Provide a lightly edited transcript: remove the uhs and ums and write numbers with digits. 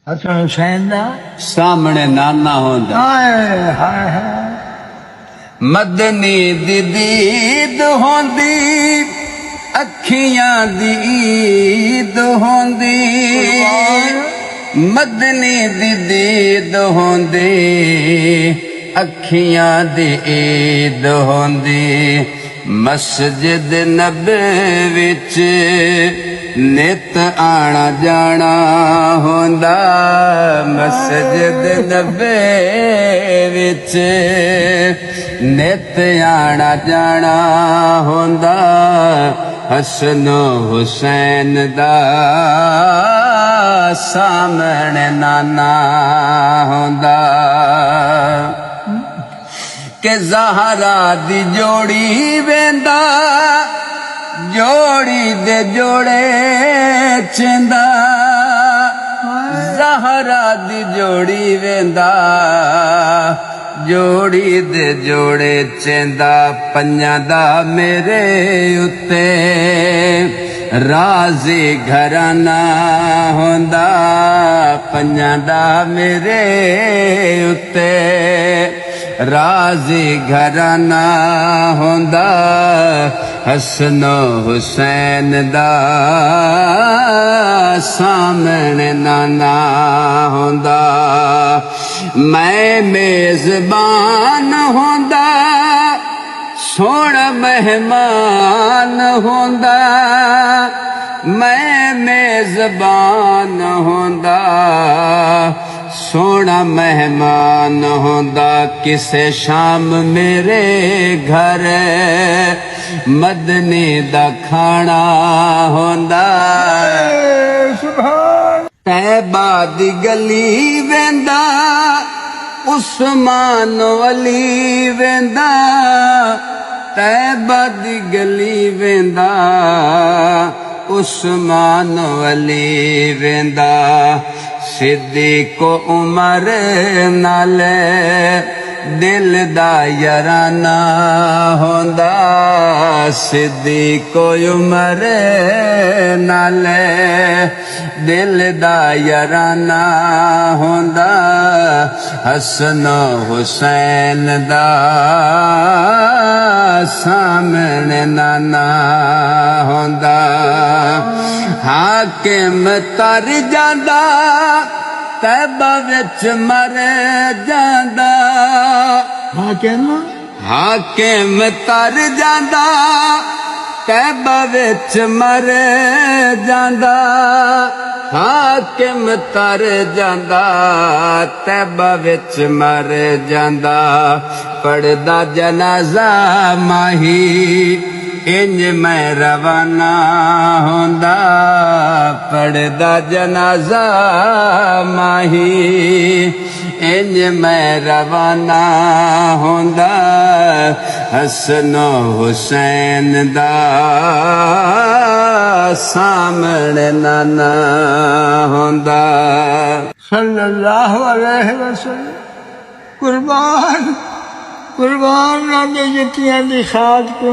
हसन हुसैन दा सामने नाना होंदा। हाय हाय हाय मदनी दी दीद होंदी, अखियां दी ईद होंदी। मदनी दी दीद होंदी, अखियां दी ईद होंदी। मस्जिद नबी विच नित आना जाना होंदा। मस्जिद नबी विच नित आना जाना होंदा। हसन हुसैन दा सामने नाना होंदा। के ज़हरा दी जोड़ी वेंदा, जोड़ी दे जोड़े चेंदा। ज़हरा दी जोड़ी वेंदा, जोड़ी दे जोड़े चेंदा। पंजां दा मेरे उत्ते राज़ी घराना होंदा। पंजां दा मेरे उत्ते राज़ी घराना होंदा। हसन हुसैन दा सामने नाना होंदा। मैं मेज़बान होंदा, सोहना मेहमान होंदा। मैं मेज़बान होंदा, सोहना मेहमान होंदा। किसे शाम मेरे घर मदनी दा खाना होंदा। तैबा दी गली वेंदा, उस्मान वली वेंदा। तैबा दी गली वेंदा, उस्मान वली वेंदा। सिद्दीक़ उमर नाले दिल दा याराना होंदा। सिद्दीक़ उमर नाले दिल दा याराना होंदा। हसन हुसैन दा सामने नाना होंदा। हाकिम तर जांदा, तैबा विच मर जांदा। हाकिम तर जांदा, तैबा विच मर जांदा। हाकिम तर जांदा, तैबा विच मर जांदा। पढ़दा जनाजा माही, इंज मैं रवाना होंदा। पढ़दा जनाजा माही, इंज मैं रवाना होंदा। हसन हुसैन दा सामने नाना होंदा। सल्लल्लाहु अलैहि वसल्लम कुर्बान कुर्बान ना दे जितियां दी खाद को